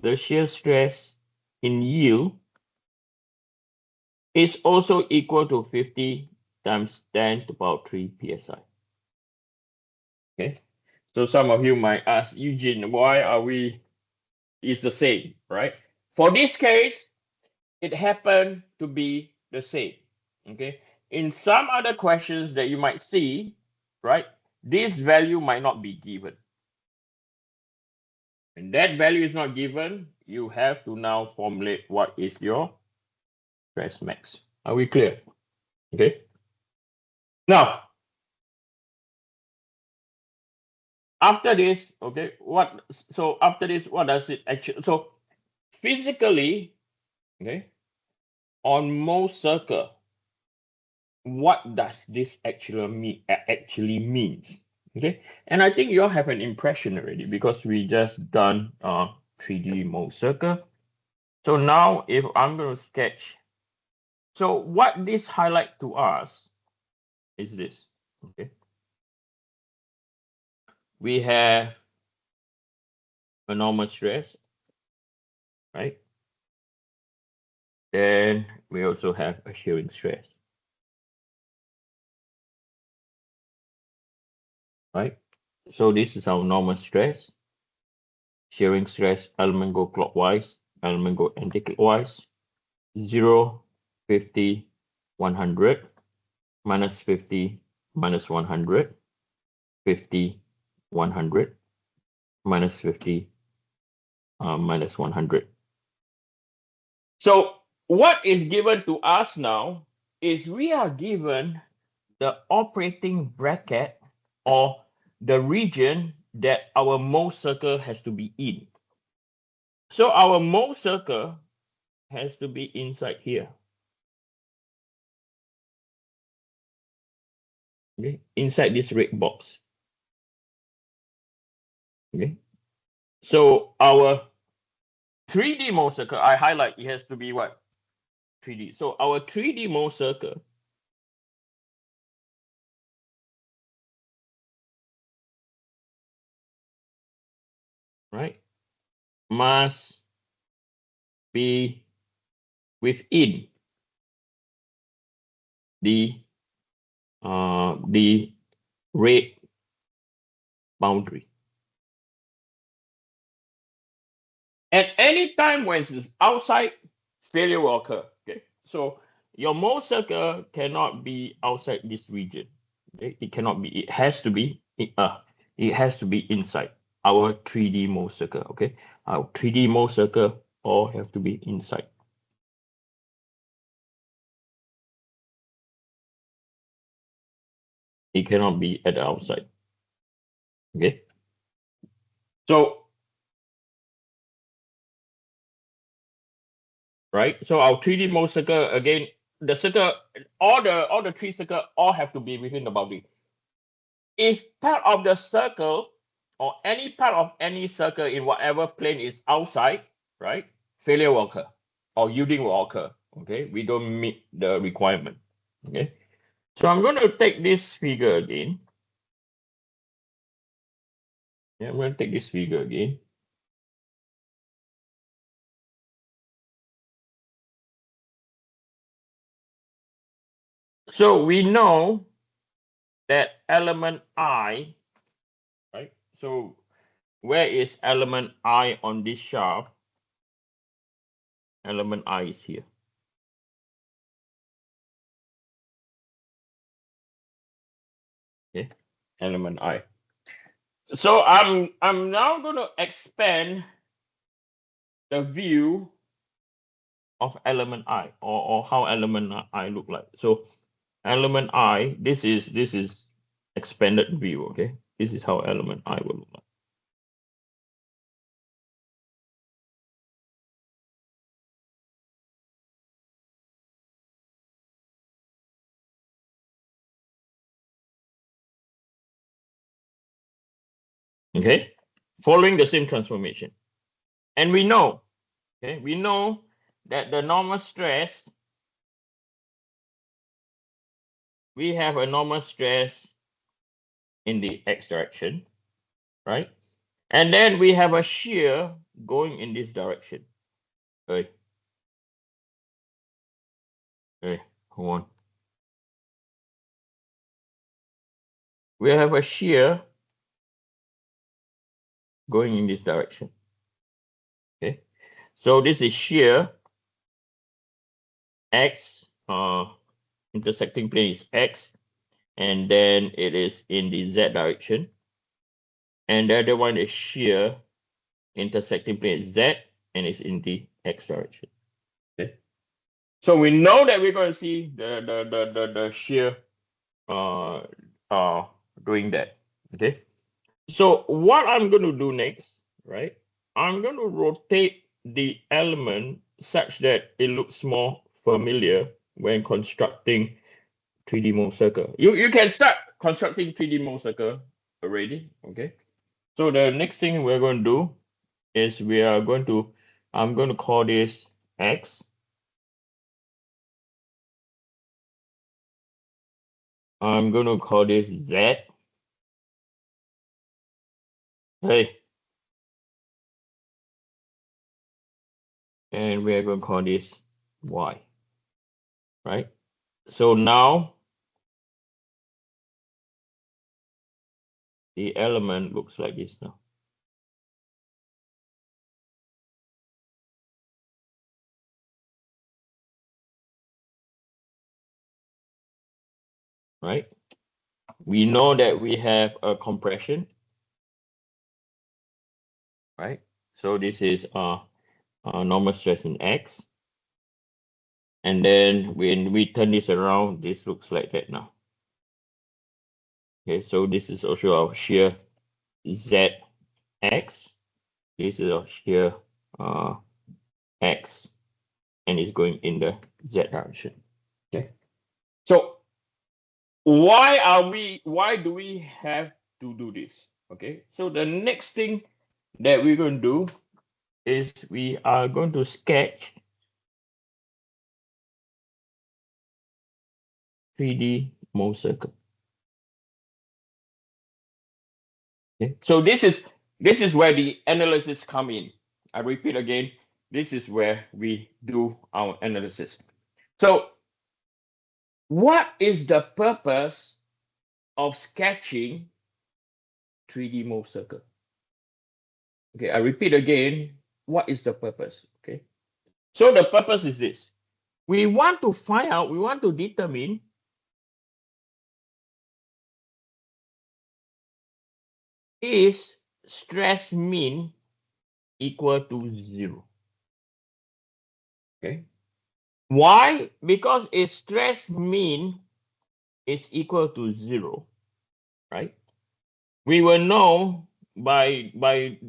the shear stress in yield is also equal to 50 times 10 to the power 3 psi. Okay, so some of you might ask, Eugene, why are we, it's the same, right? For this case, it happened to be the same. Okay, in some other questions that you might see, right, this value might not be given. And that value is not given, you have to now formulate what is your stress max. Are we clear? Okay. Now, after this, okay, after this, what does it actually, so physically, okay, on Mohs circle, what does this actually means? Okay, and I think you all have an impression already because we just done 3D Mohs circle. So now if I'm going to sketch, so what this highlight to us is this. Okay, we have a normal stress, right? Then we also have a shearing stress, right? So this is our normal stress. Shearing stress, element go clockwise, element go anti-clockwise. 0, 50, 100, minus 50, minus 100, 50, 100, minus 50, minus 100. So what is given to us now is we are given the operating bracket or the region that our Mohs circle has to be in. So our Mohs circle has to be inside here. Okay, inside this red box. Okay, so our 3D Mohs circle, I highlight it has to be what? 3D. So our 3D Mohs circle right, must be within the red boundary. At any time when it's outside, failure will occur. Okay, so your Mohs circle cannot be outside this region. Okay? It cannot be. It has to be. It has to be inside our 3D Mohs circle. Okay, our 3D Mohs circle all have to be inside. It cannot be at the outside. Okay, so right, so our 3D Mohs circle again, the circle, all the three circle all have to be within the boundary. If part of the circle or any part of any circle in whatever plane is outside, right, failure will occur or yielding will occur. Okay, we don't meet the requirement. Okay, so I'm going to take this figure again. Yeah, I'm going to take this figure again. So we know that element I, right? So where is element I on this shaft? Element I is here. Okay, element I. So I'm now going to expand the view of element I or how element I look like. So element I, this is expanded view. Okay, this is how element I will look like. Okay, following the same transformation, and we know, okay, we know that the normal stress, we have a normal stress in the x direction, right? And then we have a shear going in this direction. Hey, hold on. We have a shear going in this direction. Okay, so this is shear X, intersecting plane is X, and then it is in the Z direction. And the other one is shear intersecting plane is Z, and it's in the X direction. Okay, so we know that we're going to see the shear doing that. Okay, so what I'm going to do next, right? I'm going to rotate the element such that it looks more familiar when constructing 3D mold circle. You can start constructing 3D mold circle already. Okay, so the next thing we're going to do is I'm going to call this X. I'm going to call this Z. Hey. And we are going to call this Y. Right? So now the element looks like this now. Right? We know that we have a compression. Right? So this is normal stress in X. And then when we turn this around, this looks like that now. Okay, so this is also our shear ZX. This is our shear X, and it's going in the Z direction. Okay. So why do we have to do this? Okay, so the next thing that we're going to do is we are going to sketch 3D mold circle. Okay, so this is where the analysis come in. I repeat again, this is where we do our analysis. So what is the purpose of sketching 3D mold circle? Okay, I repeat again, what is the purpose? Okay, so the purpose is this. We want to determine is stress mean equal to 0. Okay. Why? Because if stress mean is equal to 0, right? We will know by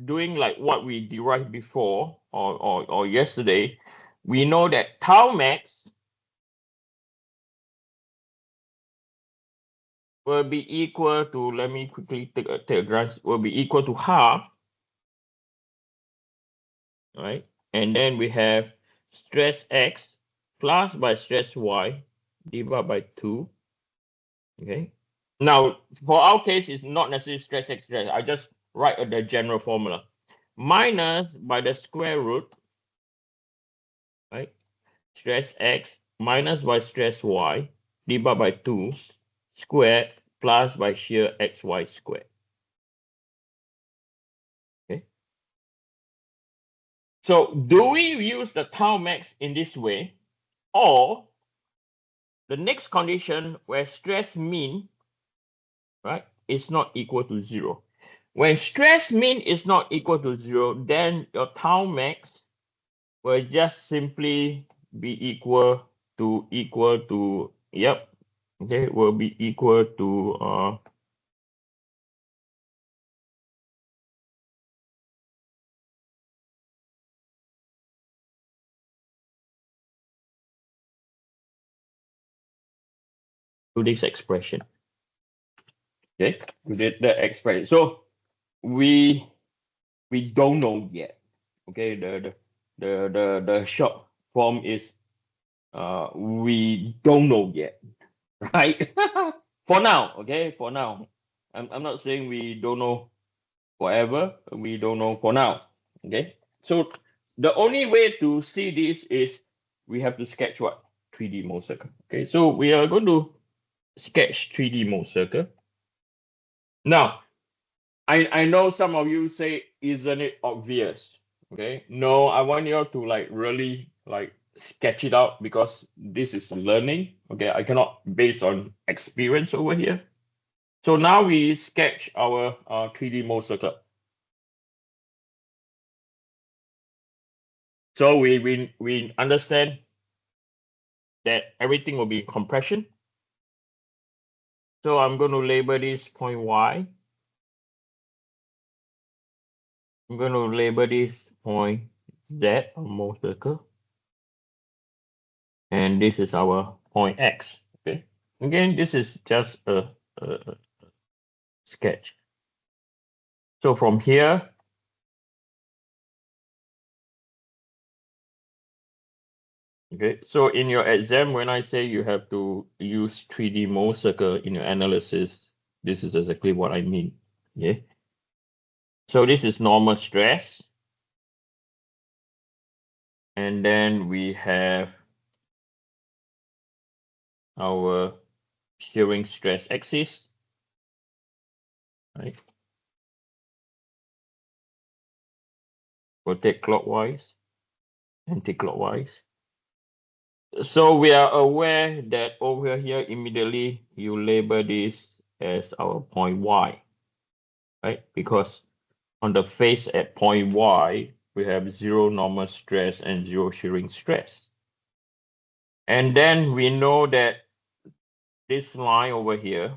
doing like what we derived before or yesterday, we know that tau max will be equal to, let me quickly take a glance, will be equal to half, right? And then we have stress X plus by stress Y divided by 2. Okay. Now, for our case, it's not necessarily stress X stress. I just write the general formula. Minus by the square root, right? Stress X minus by stress Y divided by 2 squared plus by shear XY squared. Okay. So do we use the tau max in this way, or the next condition where stress mean, right, is not equal to 0? When stress mean is not equal to 0, then your tau max will just simply be equal to yep, okay, will be equal to this expression. Okay, we did the expression. So we don't know yet. Okay, the short form is we don't know yet, right? For now, okay, for now. I'm not saying we don't know forever. We don't know for now. Okay. So the only way to see this is we have to sketch what? 3D mold circle. Okay, so we are going to sketch 3D mold circle. Now, I know some of you say, isn't it obvious? Okay, no, I want you to like really like sketch it out because this is learning. Okay, I cannot based on experience over here. So now we sketch our 3D mold circle. So we understand that everything will be compression. So I'm going to label this point Y. I'm going to label this point Z on mold circle. And this is our point X. Okay. Again, this is just a sketch. So from here, okay, so in your exam, when I say you have to use 3D mold circle in your analysis, this is exactly what I mean. Okay. So this is normal stress. And then we have our shearing stress axis, right? Rotate clockwise, anti-clockwise. So we are aware that over here, immediately you label this as our point Y, right? Because on the face at point Y, we have zero normal stress and zero shearing stress. And then we know that this line over here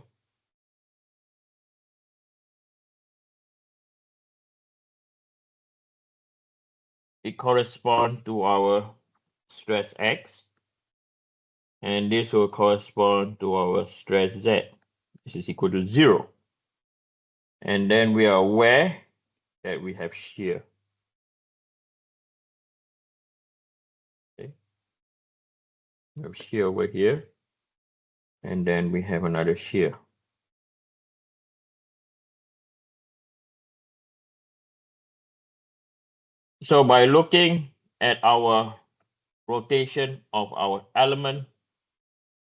it corresponds to our stress X, and this will correspond to our stress Z. This is equal to 0. And then we are aware that we have shear. Okay. We have shear over here, and then we have another shear. So by looking at our rotation of our element,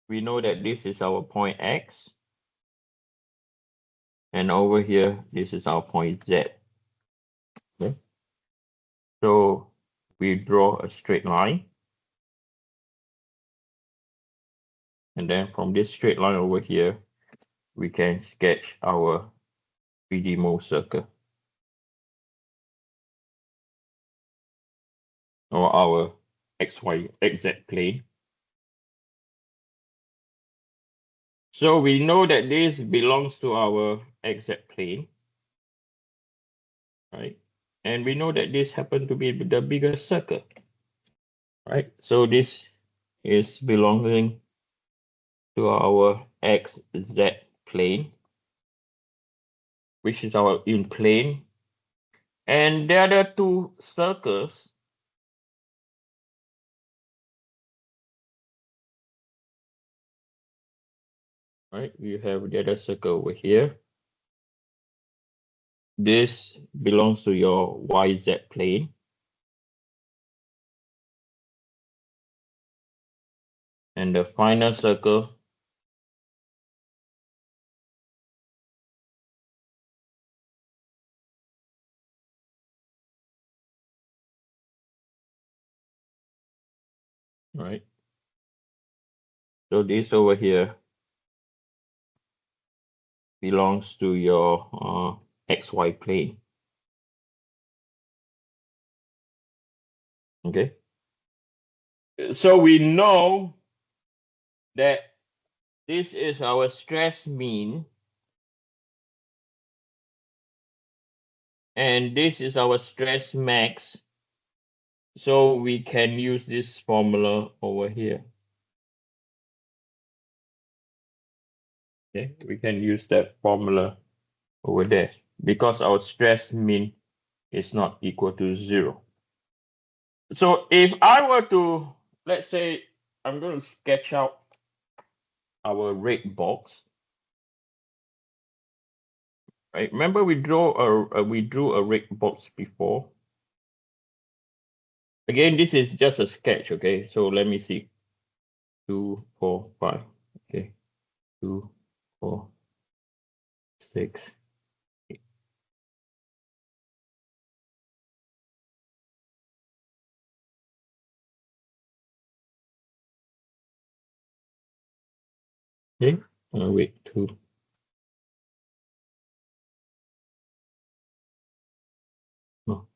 we know that this is our point X. And over here, this is our point Z. Okay. So we draw a straight line. And then from this straight line over here, we can sketch our 3D mold circle. Or our XY, XZ plane. So we know that this belongs to our XZ plane, right? And we know that this happens to be the bigger circle, right? So this is belonging to our XZ plane, which is our in plane. And the other two circles, right? We have the other circle over here. This belongs to your YZ plane. And the final circle right? So this over here belongs to your XY plane. Okay. So we know that this is our stress mean and this is our stress max. So we can use this formula over here. Okay, we can use that formula over there because our stress mean is not equal to 0. So if I were to, let's say, I'm going to sketch out our red box. Right? Remember we drew a red box before. Again, this is just a sketch, okay? So let me see. 2, 4, 5. Okay. 2, 4, 6. Okay. Wait, 2. No.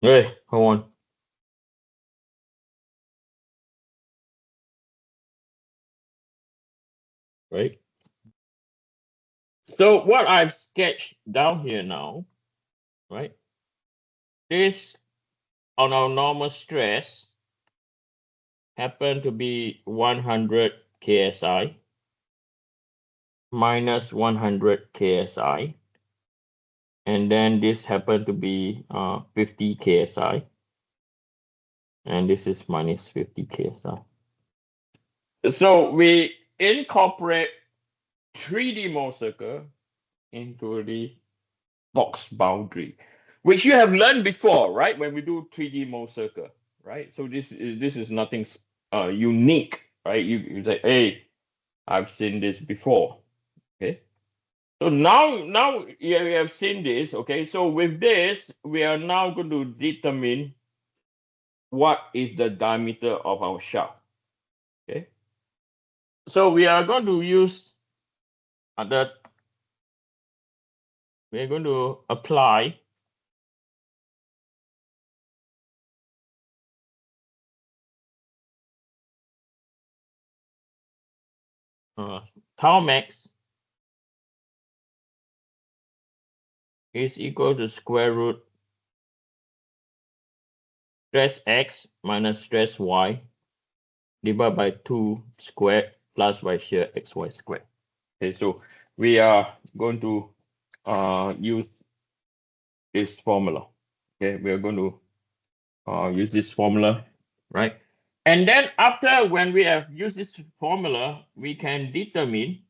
Hey, come on. Right. So what I've sketched down here now, right? This on our normal stress happen to be 100 KSI minus 100 KSI. And then this happened to be 50 KSI. And this is minus 50 KSI. So we incorporate 3D Mohs circle into the box boundary, which you have learned before, right? When we do 3D Mohs circle, right? So this is nothing unique, right? You say, hey, I've seen this before. Okay. So now we have seen this. Okay. So with this, we are now going to determine what is the diameter of our shaft. Okay. So we are going to use that. We are going to apply tau max is equal to square root stress x minus stress y divided by 2 squared plus y shear xy squared. Okay, so we are going to use this formula. Okay, we are going to use this formula, right? And then after when we have used this formula, we can determine